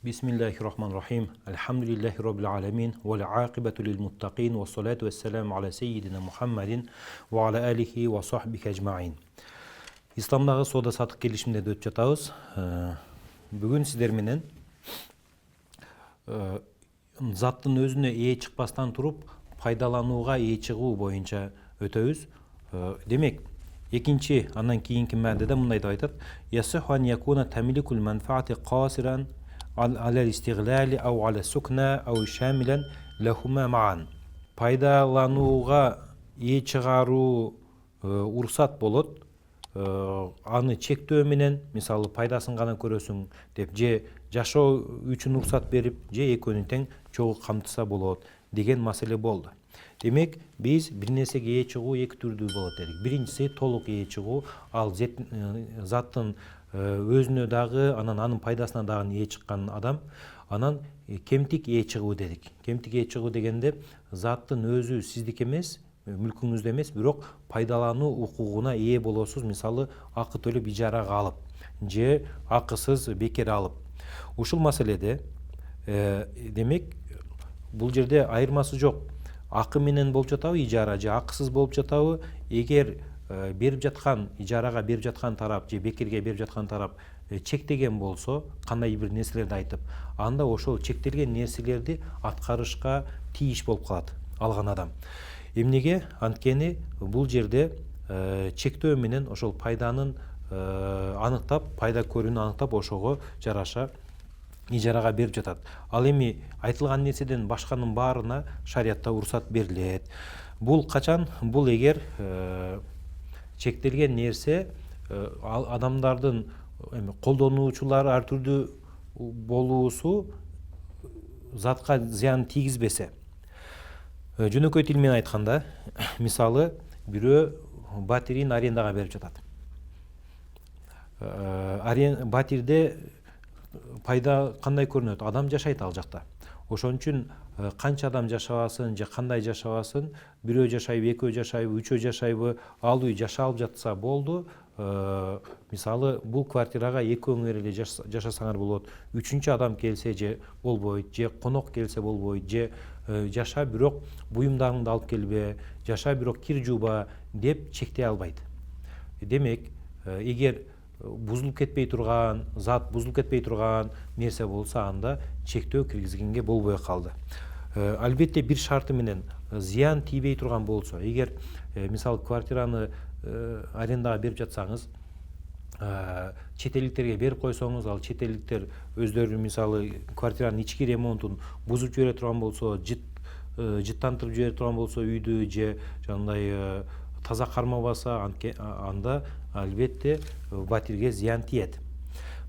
Bismillahirrahmanirrahim. Elhamdülillahi Rabbil alemin. Vel aqibatu lil muttaqin. Ve salatu ve selamu ala seyyidina Muhammedin ve ala alihi ve sahbihi ecmain. İslamдағы сода сатық келісімдерді өтіп жатабыз. Бүгін сіздер менен заттың өзіне ие шықпастан тұрып, пайдалануға ие шығу бойынша өтөбүз. Демек, екінші, андан кейінгі мәдеде мындай деп айтады: Ясиху ан якуна тамликул манфаати қасиран ala istiglali au ala sukna au şamilen lehuma ma'an. Пайдаланууга ие чыгаруу уруксат болот. Аны чектөө менен, мисалы пайдасын гана көрөсүң деп, же жашоо үчүн уруксат берип, же экөөнү тең чогуу камтыса болот деген маселе болду. Демек, биз бир нерсеге ие чыгуу эки түрдүү болот дедик. Биринчиси толук ие чыгуу, ал заттын өзүнө дагы, анын пайдасына дагы ие чыккан адам. Анан кемтик ие чыгуу дедик. Кемтик ие чыгуу дегенде заттын өзү сиздики эмес, мүлкүңүздө эмес, бирок пайдалануу укугуна ие болосуз. Мисалы, акы төлөп ижарага алып, же акысыз бекер алып. Ушул маселеде демек, бул жерде айырмасы жок. Акы менен болуп жатабы ижара, же акысыз болуп жатабы? Эгер берип жаткан, ижарага берип жаткан тарап же бекерге берип жаткан тарап чектеген болсо, кандай бир нерселерди айтып, анда ошол чектелген нерселерди аткарышка тийиш болуп калат алган адам. Эмнеге? Анткени бул жерде чектөө менен ошол пайданын аныктап, пайда көрүүнү аныктап, ошого жараша ижарага берип жатат. Ал эми айтылган нерседен башканын баарына шариятта уруксат берилет. Бул качан? Бул эгер чектелген нерсе адамдардын колдонуучулары ар түрдүү болуусу затка зыян тийгизбесе. Жөнөкөй тил менен айтканда, мисалы, бирөө батирин арендага берип жатат. Батирде пайда кандай көрүнөт? Адам жашайт ал жакта. Ошон үчүн канча адам жашабасын же кандай жашабасын, бирөө жашайбы, экөө жашайбы, үчөө жашайбы, ал үй жашалып жатса болду. Мисалы, бул квартирага экөөңөр эле жашасаңар болот. Үчүнчү адам келсе же болбойт, же конок келсе болбойт, же жаша бирок буюмдарыңды алып келбе, жаша бирок кир жууба деп чектей албайт. Демек, эгер бузулуп кетпей турган, зат бузулуп кетпей турган нерсе болсо, анда чектөө киргизгенге болбой калды. Албетте бир шарты менен зыян тийбей турган болсо, эгер мисалы квартираны арендага берип жатсаңыз, чет элдиктерге берип койсоңуз, ал чет элдиктер өздөрү мисалы квартиранын ички ремонтун бузуп жибере турган болсо, жыттантырып жибере турган болсо үйдү, же жандай таза кармабаса, анда албетте батирге зыян тиет.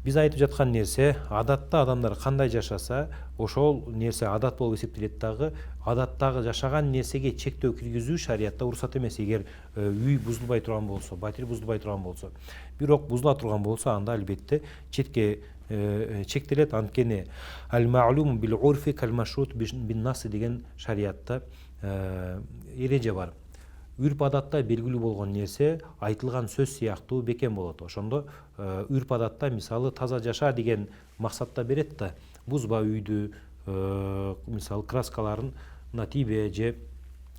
Биз айтып жаткан нерсе, адатта адамдар кандай жашаса, ошол нерсе адат болуп эсептелет дагы. Адаттагы жашаган нерсеге чектөө киргизүү шариятта уруксат эмес. Эгер үй бузулбай турган болсо, батир бузулбай турган болсо, бирок бузула турган болсо, анда албетте четке чектелет. Анткени ал-ма'лум бил-урфи кал-машрут бин-нас деген шариятта эреже бар. Үрп адатта белгилүү болгон нерсе айтылган сөз сыяктуу бекем болот. Ошондо үрп адатта мисалы таза жаша деген максатта берет да, бузба үйдү, мисалы краскаларына тийбе же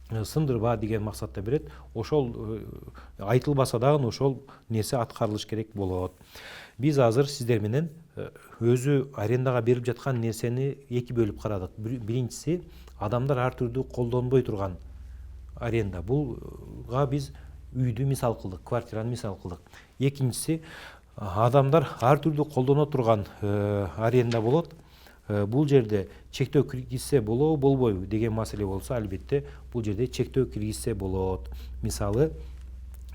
сындырба деген максатта берет. Ошол айтылбаса дагы ошол нерсе аткарылыш керек болот. Биз азыр сиздер менен өзү арендага берип жаткан нерсени эки бөлүп карадык. Биринчиси, адамдар ар түрдүү колдонбой турган аренда. Булга биз үйдү мисал кылдык, квартираны мисал кылдык. Экинчиси, адамдар ар түрдүү колдоно турган аренда болот. Бул жерде чектөө киргизсе болобу, болбойбу деген маселе болсо, албетте бул жерде чектөө киргизсе болот. Мисалы,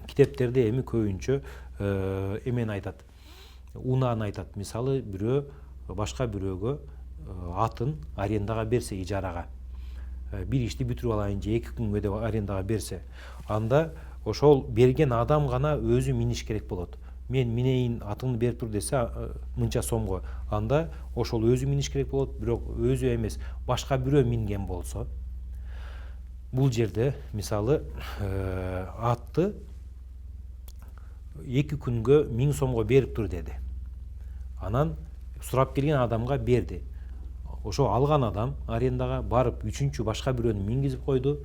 китептерде эми көбүнчө эмени айтат, унааны айтат. Мисалы, бирөө башка бирөөгө атын арендага берсе, ижарага, бир ишти бүтүрүп алайын же 2 күнгө деп арендага берсе, анда ошол берген адам гана өзү миниш керек болот. Мен минейин, атыңды берип тур десе, мынча сомго, анда ошол өзү миниш керек болот. Бирок өзү эмес, башка бирөө минген болсо, бул жерде мисалы атты 2 күнгө 1000 сомго берип тур деди. Анан сурап келген адамга берди. Ошо алган адам арендага барып үчүнчү башка бирөөнү мингизип койду.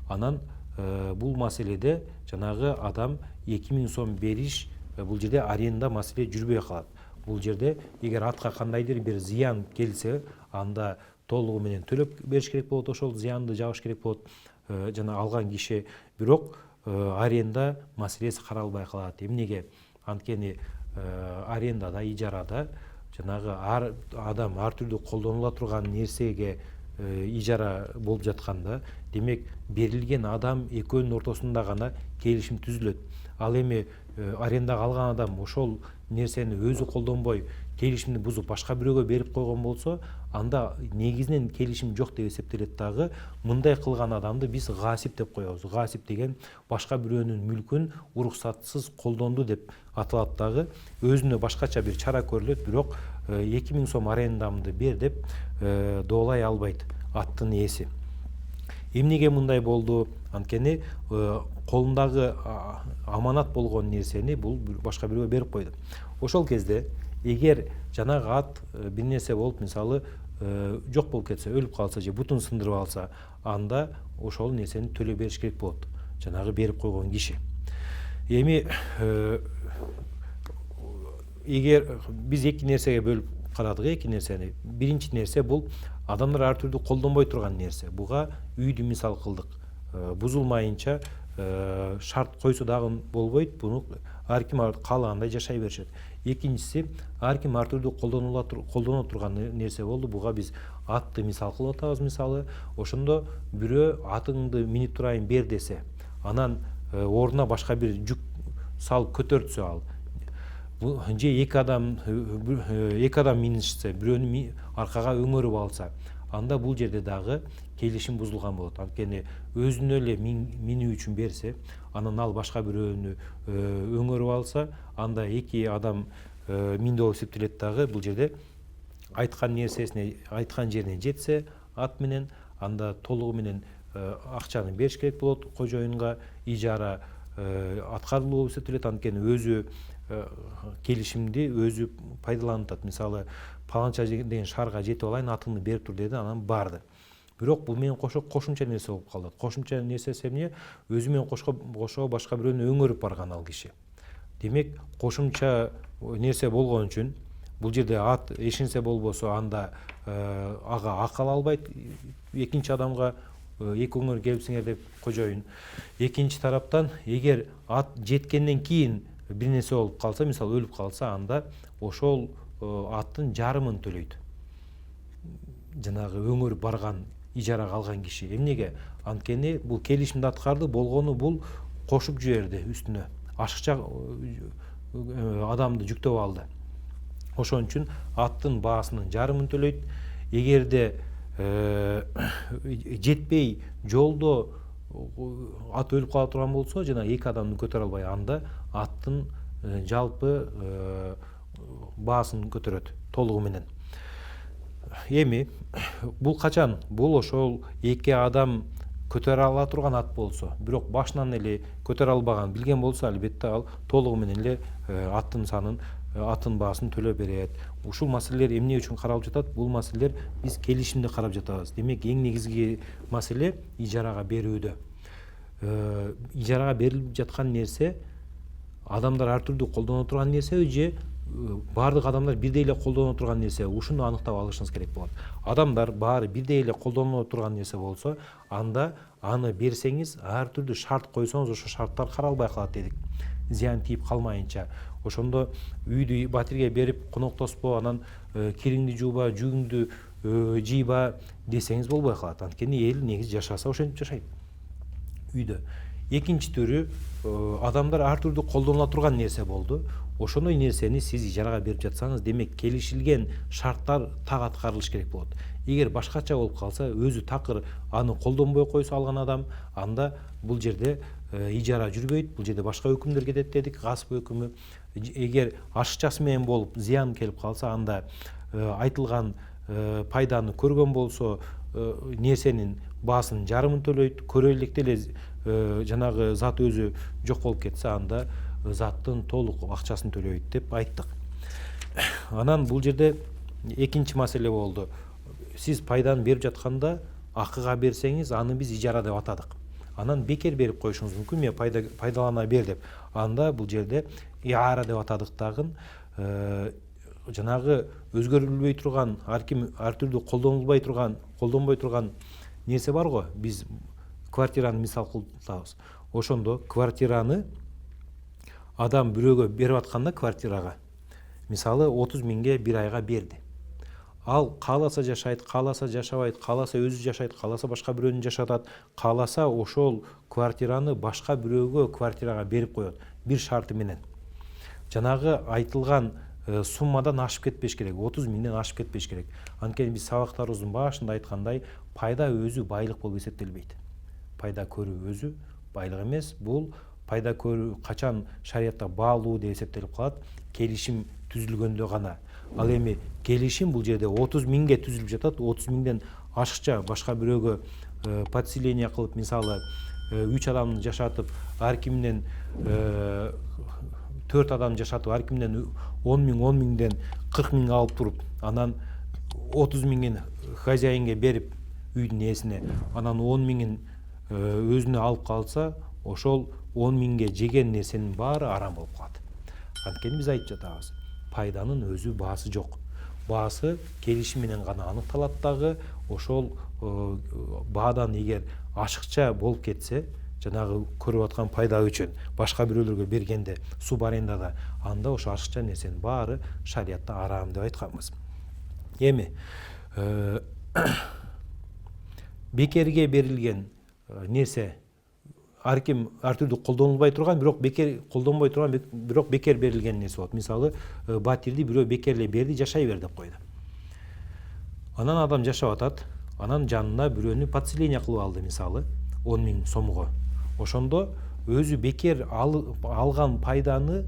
Анан бул маселеде жанагы адам 2000 сом бериш, бул жерде аренда маселе жүрбөй калат. Бул жерде эгер атка кандайдыр бир зыян келсе, анда толугу менен төлөп бериш керек болот, ошол зыянды жабыш керек болот жана алган киши. Бирок аренда маселеси каралбай калат. Эмнеге? Анткени арендада, ижарада жанагы адам ар түрдүү колдонула турган нерсеге ижара болуп жатканда, демек берилген адам экөөнүн ортосунда гана келишим түзүлөт. Ал эми арендага алган адам ошол нерсени өзү колдонбой, келишимди бузуп башка бирөөгө берип койгон болсо, анда негизинен келишим жок деп эсептелет дагы. Мындай кылган адамды биз гасип деп коебуз. Гасип деген башка бирөөнүн мүлкүн уруксатсыз колдонду деп аталат дагы. Өзүнө башкача бир чара көрүлөт, бирок 2000 сом арендамды бер деп доолай албайт аттын ээси. Эмнеге мындай болду? Анткени колундагы аманат болгон нерсени бул башка бирөөгө берип койду. Ошол кезде эгер жанагы ат бир нерсе болуп, мисалы жок болуп кетсе, өлүп калса же бутун сындырып алса, анда ошол нерсени төлөп бериш керек болот жанагы берип койгон киши. Эми эгер биз эки нерсеге бөлүп карадык, эки нерсени. Биринчи нерсе бул адамдар ар түрдүү колдонбой турган нерсе. Буга үйдү мисал кылдык. Бузулмайынча шарт койсо дагы болбойт. Буну ар ким каалагандай жашай беришет. Экинчиси, ар ким ар түрдүү колдоно турган нерсе болду. Буга биз атты мисал кылып атабыз. Мисалы, ошондо бирөө атыңды минип турайын бер десе, анан ордуна башка бир жүк салып көтөртсө ал, же эки адам минишсе, бирөөнү аркага өңөрүп алса, анда бул жерде дагы келишим бузулган болот. Анткени өзүнө эле минүү үчүн берсе, анан ал башка бирөөнү өңөрүп алса, анда эки адам минди болуп эсептелет дагы. Бул жерде айткан нерсесине, айткан жерине жетсе ат менен, анда толугу менен акчаны бериш керек болот кожоюнга. Ижара аткарылуу болуп эсептелет. Анткени өзү келишимди өзү пайдаланып атат. Мисалы, паланча деген шаарга жетип алайын, атыңды берип тур деди, анан барды. Бирок бул менен кошумча нерсе болуп калат. Кошумча нерсеси эмне? Өзү менен кошо башка бирөөнү өңөрүп барган ал киши. Демек, кошумча нерсе болгон үчүн бул жерде ат эшинсе болбосо, анда ага акы ала албайт экинчи адамга эки өңөр келипсиңер деп кожоюн. Экинчи тараптан, эгер ат жеткенден кийин бир нерсе болуп калса, мисалы өлүп калса, анда ошол аттын жарымын төлөйт жанагы өңөрүп барган ижарага алган киши. Эмнеге? Анткени бул келишимди аткарды, болгону бул кошуп жиберди үстүнө. Ашыкча адамды жүктөп алды. Ошон үчүн аттын баасынын жарымын төлөйт. Эгерде жетпей жолдо ат өлүп кала турган болсо, жана эки адамды көтөрө албай, анда аттын жалпы баасын көтөрөт толугу менен. Эми бул качан? Бул ошол эки адам көтөрө ала турган ат болсо, бирок башынан эле көтөрө албаган, билген болсо, албетте ал толугу менен эле аттын баасын төлөп берет. Ушул маселелер эмне үчүн каралып жатат? Бул маселелер биз келишимди карап жатабыз. Демек, эң негизги маселе ижарага берүүдө. Ижарага берилип жаткан нерсе адамдар ар түрдүү колдоно турган нерсе же баардык адамдар бирдей эле колдоно турган нерсе? Ушуну аныктап алышыңыз керек болот. Адамдар баары бирдей эле колдоно турган нерсе болсо, анда аны берсеңиз, ар түрдүү шарт койсоңуз, ошо шарттар каралбай калат дедик. Зыян тийип калмайынча. Ошондо үйдү батирге берип коноктоспо, анан кириңди жууба, жүгүңдү жыйба десеңиз болбой калат. Анткени эл негизи жашаса ошентип жашайт үйдө. Экинчи түрү, адамдар ар түрдүү колдонула турган нерсе болду. Ошондой нерсени сиз ижарага берип жатсаңыз, демек келишилген шарттар так аткарылыш керек болот. Эгер башкача болуп калса, өзү такыр аны колдонбой койсо алган адам, анда бул жерде ижара жүрбөйт, бул жерде башка өкүмдөр кетет дедик, гасп өкүмү. Эгер ашыкчасы менен болуп зыян келип калса, анда айтылган пайданы көргөн болсо, нерсенин баасын жарымын төлөйт. Көрө электе эле жанагы зат өзү жок болуп кетсе, анда заттын толук акчасын төлөйт деп айттык. Анан бул жерде экинчи маселе болду. Сиз пайданы берип жатканда акыга берсеңиз, аны биз ижара деп атадык. Анан бекер берип коюшуңуз мүмкүн, мен пайдалана бер деп. Анда бул жерде иара деп атадык дагы. Жанагы өзгөрүлбөй турган, ар ким ар түрдүү колдонбой турган нерсе бар го. Биз квартираны мисал кылып атабыз. Ошондо квартираны адам бирөөгө берип атканда квартирага, мисалы 30 миңге бир айга берди. Ал кааласа жашайт, кааласа жашабайт, кааласа өзү жашайт, кааласа башка бирөөнү жашатат, кааласа ошол квартираны башка бирөөгө квартирага берип коет, бир шарты менен. Жанагы айтылган суммадан ашып кетпеш керек, 30 миңден ашып кетпеш керек. Анткени биз сабактарыбыздын башында айткандай, пайда өзү байлык болуп эсептелбейт. Пайда көрүү өзү байлык эмес, бул пайда көрүү качан шариятта баалуу деп эсептелип калат, келишим түзүлгөндө гана. Ал эми келишим бул жерде 30 миңге түзүлүп жатат, 30 миңден ашыкча башка бирөөгө подселение кылып, мисалы 3 адамды жашатып, ар кимден 4 адам жашатып, ар кимден 10 миңден 40 миң алып туруп, анан 30 миңин хозяинге берип үйдүн ээсине, анан 10 миңин өзүнө алып калса, ошол 10 миңге жеген нерсенин баары арам болуп калат. Анткени биз айтып жатабыз, пайданын өзү баасы жок. Баасы келишим менен гана аныкталат дагы. Ошол баадан эгер ашыкча болуп кетсе, жанагы көрүп аткан пайда үчүн башка бирөөлөргө бергенде, субарендада, анда ошо ашыкча нерсенин баары шариятта арам деп айтканбыз. Эми бекерге берилген нерсе ар ким ар түрдүү колдонулбай турган, бирок бекер колдонбой турган, бирок бекер берилген нерсе болот. Мисалы, батирди бирөө бекерлей берди, жашай бер деп койду. Анан адам жашап атат, анан жанына бирөөнү подселение кылып алды, мисалы 10 миң сомго. Ошондо өзү бекер алган пайданы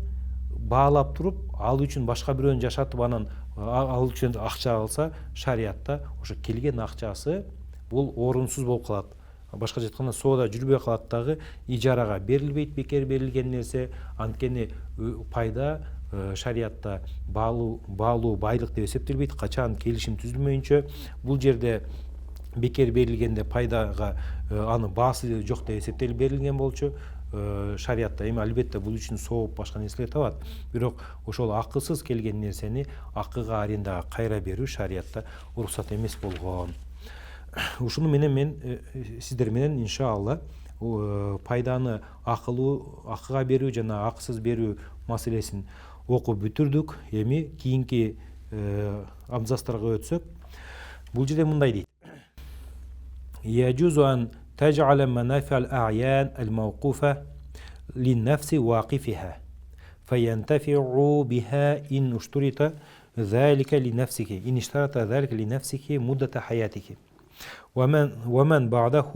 баалап туруп, ал үчүн башка бирөөнү жашатып, анан ал үчүн акча алса, шариятта ошо келген акчасы бул орунсуз болуп калат. Башкача айтканда, соода жүрбөй калат дагы, ижарага берилбейт бекер берилген нерсе. Анткени пайда шариятта баалуу байлык деп эсептелбейт, качан келишим түзүлмөйүнчө. Бул жерде бекер берилгенде пайдага аны баасы жок деп эсептелип берилген болчу шариятта. Эми албетте бул үчүн сооп башка нерселер табат. Бирок ошол акысыз келген нерсени акыга, арендага кайра берүү шариятта уруксат эмес болгон. Ушуну менен мен сиздер менен иншалла пайданы акыга берүү жана акысыз берүү маселесин окуп бүтүрдүк. Эми кийинки абзацтарга өтсөк, бул жерде мындай дейт: яжузу ан таж'ала манафи'ал а'ян ал-мawqufa лин-нафси waqifha fayantafi'u biha in ushturita dhalika li-nafsihi in ishtarata dhalika li-nafsihi muddata hayatihi ومن بعده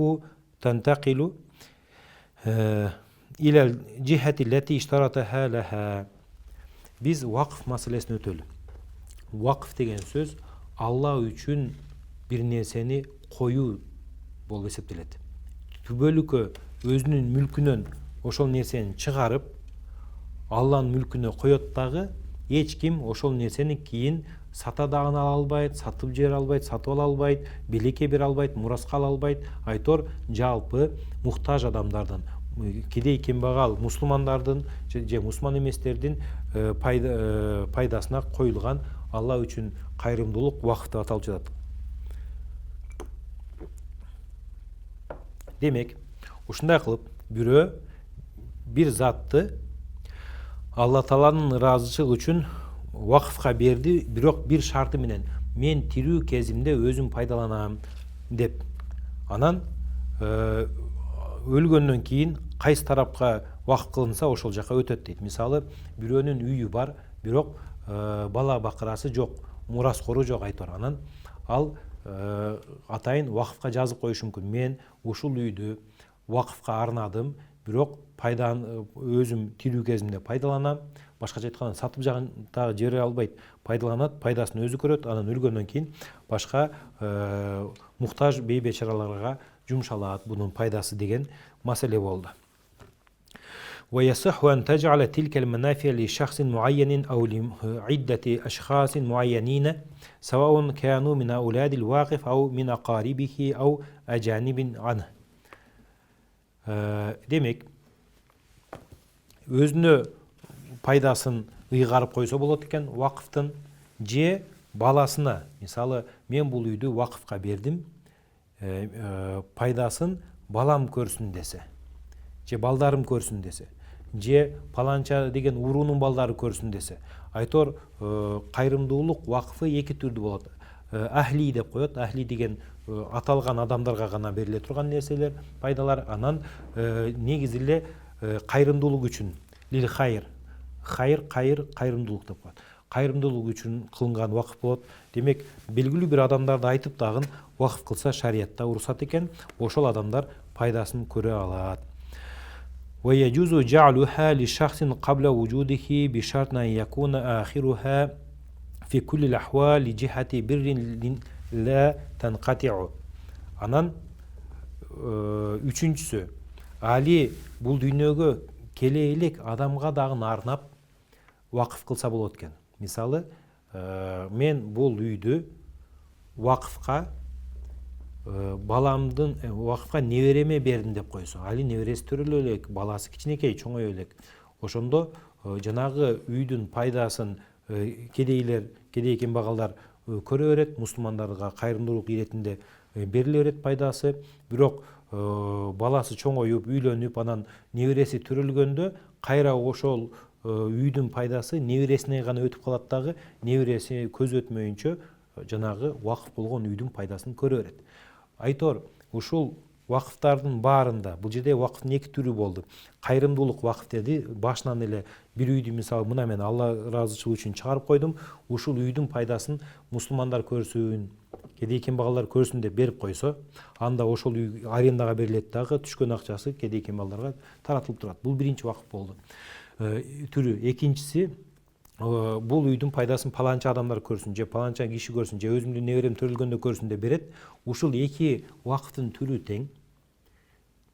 تنتقل إلى الجهة التي اشترطها لها. Biz vakıf masalesini ötölü. Vakıf деген söz Allah üçün bir nerseni koyu bol eseptilet. Түбөлүккө өзүнүн мүлкүнөн ошол нерсени чыгарып, Allah'ın мүлкүнө коет дагы, эч ким ошол нерсени кийин сата дагы ала албайт, сатып жибере албайт, сатып ала албайт, белекке бере албайт, мураска ала албайт. Айтор жалпы муктаж адамдардын, кедей кембагал мусулмандардын же мусулман эместердин пайдасына коюлган Алла үчүн кайрымдуулук вакыт деп аталып жатат. Демек, ушундай кылып бирөө бир затты Алла Тааланын ыраазычылыгы үчүн вакыфка берди, бирок бир шарты менен: мен тирүү кезимде өзүм пайдаланам деп. Анан өлгөндөн кийин кайсы тарапка вакыф кылынса ошол жака өтөт дейт. Мисалы, бирөөнүн үйү бар, бирок бала бакырасы жок, мураскору жок айтор. Анан ал атайын вакыфка жазып коюшу мүмкүн: мен ушул үйдү вакыфка арнадым, бирок пайданы өзүм тирүү кезимде пайдаланам. Башкача айтканда, сатып дагы жибере албайт, пайдаланат, пайдасын өзү көрөт. Анан өлгөндөн кийин башка муктаж бей-бечараларга жумшалат бунун пайдасы деген маселе болду. ويصح أن تجعل تلك المنافع لشخص معين أو لعدة أشخاص معينين سواء كانوا من أولاد الواقف أو من أقاربه أو أجانب عنه. Demek özüne пайдасын ыйгарып койсо болот экен вакыфтын, же баласына, мисалы мен бул үйдү вакыфка бердим, пайдасын балам көрсүн десе, же балдарым көрсүн десе, же паланча деген уруунун балдары көрсүн десе, айтор кайрымдуулук вакыфы эки түрдүү болот. Ахли деп коет. Ахли деген аталган адамдарга гана бериле турган нерселер, пайдалар. Анан негизи эле кайрымдуулук үчүн, лил хайр, кайрымдуулук деп коет. Кайрымдуулук үчүн кылынган вакыф болот. Демек, белгилүү бир адамдарды айтып дагы вакыф кылса шариятта уруксат экен, ошол адамдар пайдасын көрө алат. ويجوز جعلها لشخص قبل وجوده بشرط أن يكون آخرها في كل الأحوال لجهة بر لا تنقطع. Анан үчүнчүсү, али бул дүйнөгө келе элек адамга дагы арнап вакыф кылса болот экен. Мисалы, мен бул үйдү вакыфка баламдын вакыфка небереме бердим деп койсо, али небереси төрөлө элек, баласы кичинекей, чоңой элек. Ошондо жанагы үйдүн пайдасын кедей кембагалдар көрө берет, мусулмандарга кайрымдуулук иретинде бериле берет пайдасы. Бирок баласы чоңоюп, үйлөнүп, анан небереси төрөлгөндө кайра ошол үйдүн пайдасы небересине гана өтүп калат дагы, небереси көз өтмөйүнчө жанагы вакыф болгон үйдүн пайдасын көрө берет. Айтор, ушул вакыфтардын баарында, бул жерде вакыфтын эки түрү болду. Кайрымдуулук вакыф деди, башынан эле бир үйдү мисалы мына мен Алла ыраазычылыгы үчүн чыгарып койдум, ушул үйдүн пайдасын мусулмандар көрсүн, кедей кембагалдар көрсүн деп берип койсо, анда ошол үй арендага берилет дагы, түшкөн акчасы кедей кембагалдарга таратылып турат. Бул биринчи вакыф болду. Түрү. Экинчиси, бул үйдүн пайдасын паланча адамдар көрсүн, же паланча киши көрсүн, же өзүмдүн неберем төрөлгөндө көрсүн деп берет. Ушул эки вакыфтын түрү тең.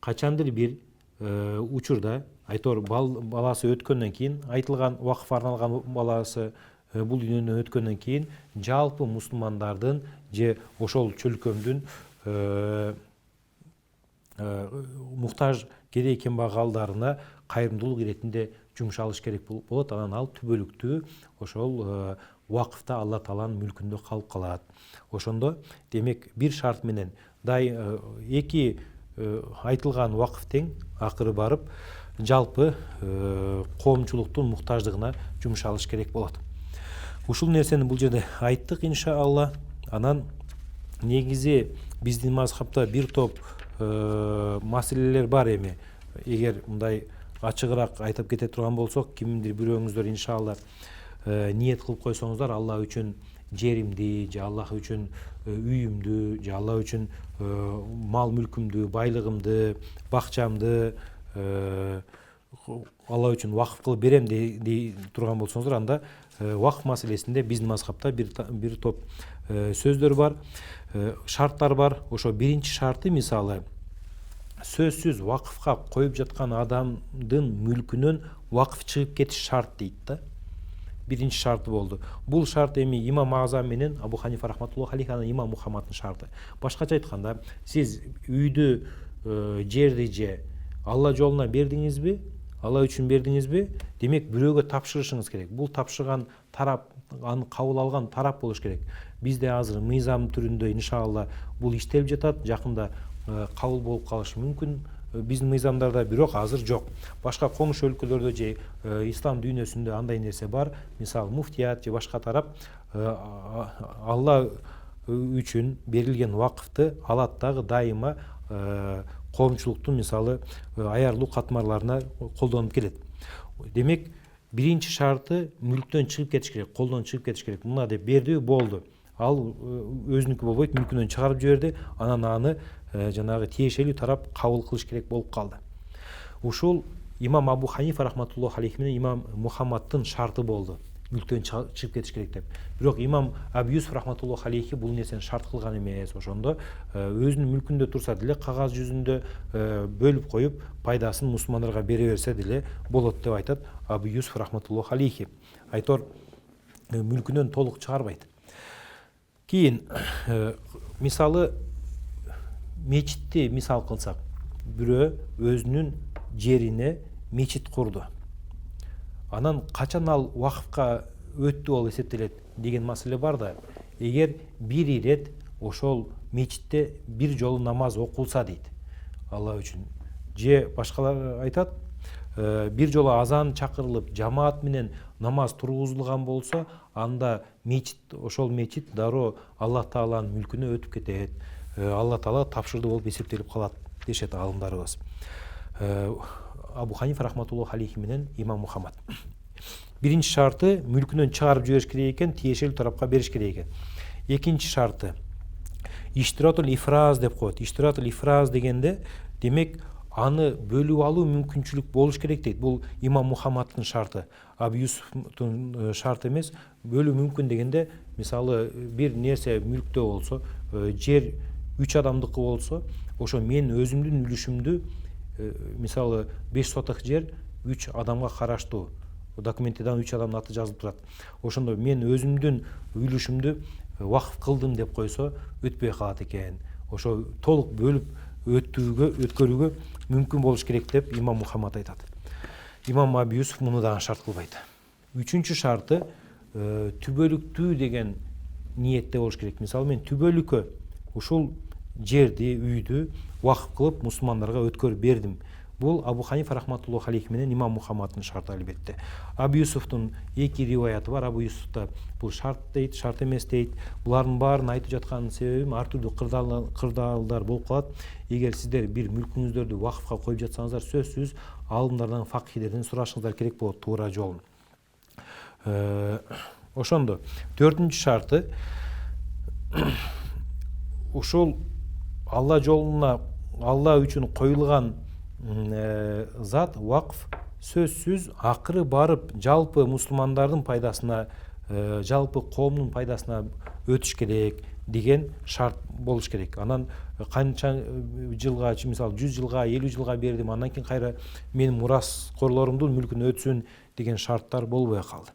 Качандыр бир учурда, айтор баласы өткөндөн кийин, айтылган вакыф арналган баласы бул дүйнөдөн өткөндөн кийин, жалпы мусулмандардын же ошол чөлкөмдүн муктаж кедей кембагалдарына кайрымдуулук иретинде жумшалыш керек болот. Анан ал түбөлүктүү ошол вакыфта Алла Тааланын мүлкүндө калып калат. Ошондо демек бир шарт менен эки айтылган вакыф тең акыры барып жалпы коомчулуктун муктаждыгына жумшалыш керек болот. Ушул нерсени бул жерде айттык иншалла. Анан негизи биздин мазхабта бир топ маселелер бар эми. Эгер мындай ачыгыраак айтып кете турган болсок, кимдир бирөөңүздөр иншалла ниет кылып койсоңуздар, Алла үчүн жеримди, же Аллах үчүн үйүмдү, же Алла үчүн мал мүлкүмдү, байлыгымды, бакчамды Алла үчүн вакыф кылып берем дей турган болсоңуздар, анда вакыф маселесинде биздин мазхабта бир топ сөздөр бар, шарттар бар. Ошо биринчи шарты мисалы сөзсүз вакыфка коюп жаткан адамдын мүлкүнөн вакыф чыгып кетиш шарт дейт да. Биринчи шарты болду. Бул шарт эми имам Азам менен Абу Ханифа рахматуллаху алейхи, анан имам Мухаммадтын шарты. Башкача айтканда, сиз үйдү, жерди же Алла жолуна бердиңизби, Алла үчүн бердиңизби, демек бирөөгө тапшырышыңыз керек. Бул тапшырган тарап, аны кабыл алган тарап болуш керек. Бизде азыр мыйзам түрүндө иншалла бул иштелип жатат, жакында кабыл болуп калышы мүмкүн биздин мыйзамдарда, бирок азыр жок. Башка коңшу өлкөлөрдө же ислам дүйнөсүндө андай нерсе бар. Мисалы муфтият же башка тарап Алла үчүн берилген вакыфты алат дагы дайыма коомчулуктун мисалы аярлуу катмарларына колдонуп келет. Демек, биринчи шарты мүлктөн чыгып кетиш керек, колдон чыгып кетиш керек. Мына деп берди, болду. Ал өзүнүкү болбойт, мүлкүнөн чыгарып жиберди, анан аны жанагы тиешелүү тарап кабыл кылыш керек болуп калды. Ушул имам Абу Ханифа рахматуллаху алейхи менен имам Мухаммадтын шарты болду. мүлктөн чыгып кетиш керек деп. Бирок имам Абу Юсуф рахматуллаху алейхи бул нерсени шарт кылган эмес. Ошондо өзүнүн мүлкүндө турса деле кагаз жүзүндө бөлүп коюп пайдасын мусулмандарга бере берсе деле болот деп айтат Абу Юсуф рахматуллаху алейхи. Айтор мүлкүнөн толук чыгарбайт. Кийин мисалы мечитти мисал кылсак, бирөө өзүнүн жерине мечит курду. Анан качан ал вакыфка өттү болуп эсептелет деген маселе бар да. Эгер бир ирет ошол мечитте бир жолу намаз окулса дейт Алла үчүн, же башкалар айтат, бир жолу азан чакырылып жамаат менен намаз тургузулган болсо, анда мечит, ошол мечит дароо Аллах Тааланын мүлкүнө өтүп кетет. Алла Таала тапшырды болуп эсептелип калат дешет аалымдарыбыз. Абу Ханифа рахматуллаху алейхи менен имам Мухаммад. Биринчи шарты мүлкүнөн чыгарып жибериш керек экен, тиешелүү тарапка бериш керек экен. Экинчи шарты иштиратул ифраз деп коет. Иштиратул ифраз дегенде демек аны бөлүп алуу мүмкүнчүлүк болуш керек дейт. Бул имам Мухаммадтын шарты, Абу Юсуфтун шарты эмес. Бөлүү мүмкүн дегенде, мисалы бир нерсе мүлктө болсо, жер 3 адамдыкы болсо, ошо мен өзүмдүн үлүшүмдү, мисалы 5 соток жер 3 адамга караштуу, документтерден 3 адамдын аты жазылып турат. Ошондо мен өзүмдүн үлүшүмдү вакыф кылдым деп койсо өтпөй калат экен. Ошо толук бөлүп өткөрүүгө мүмкүн болуш керек деп имам Мухаммад айтат. Имам Абу Юсуф муну дагы шарт кылбайт. Үчүнчү шарты түбөлүктүү деген ниетте болуш керек. Мисалы мен түбөлүккө ушул жерди, үйдү вакыф кылып мусулмандарга өткөрүп бердим. Бул Абу Ханифа рахматуллаху алейхи менен имам Мухаммадтын шарты албетте. Абу Юсуфтун эки риваяты бар. Абу Юсуфта бул шарт дейт, шарт эмес дейт. Булардын баарын айтып жаткан себебим ар түрдүү кырдаалдар болуп калат. Эгер сиздер бир мүлкүңүздөрдү вакыфка коюп жатсаңыздар, сөзсүз аалымдардан, факыйдерден сурашыңыздар керек болот туура жолун. Ошондо төртүнчү шарты ушул Алла жолуна, Алла үчүн коюлган зат, вакф сөзсүз акыры барып жалпы мусулмандардын пайдасына, жалпы коомдун пайдасына өтүш керек деген шарт болуш керек. Анан канча жылга, мисалы 100 жылга, 50 жылга бердим, андан кийин кайра менин мураскорлорумдун мүлкүнө өтсүн деген шарттар болбой калды.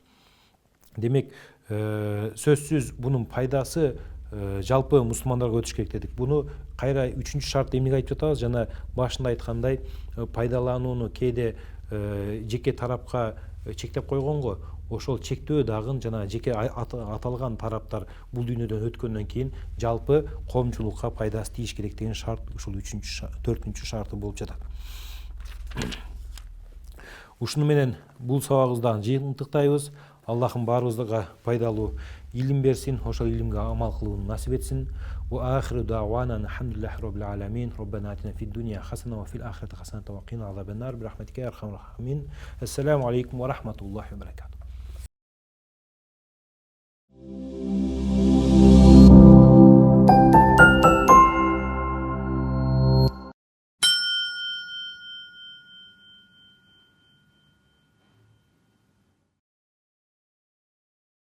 Демек, сөзсүз бунун пайдасы жалпы мусулмандарга өтүш керек дедик. Буну кайра үчүнчү шартты эмнеге айтып жатабыз? Жана башында айткандай, пайдаланууну кээде жеке тарапка чектеп койгонго, ошол чектөө дагы жана жеке аталган тараптар бул дүйнөдөн өткөндөн кийин жалпы коомчулукка пайдасы тийиш керек деген шарт ушул төртүнчү шарты болуп жатат. Ушуну менен бул сабагыбыздан жыйынтыктайбыз. Аллахым баарыбызга пайдалуу илим берсин, ошол илимге амал кылууну насип этсин. Ва ахиру дa'wana алхамдулиллахи rabbil alamin. Rabbana atina fid dunya hasana wa fil akhirati hasanatan wa qina adhaban nar bi rahmatika ya arhamar rahimin. Assalamu alaykum wa rahmatullahi wa barakatuh.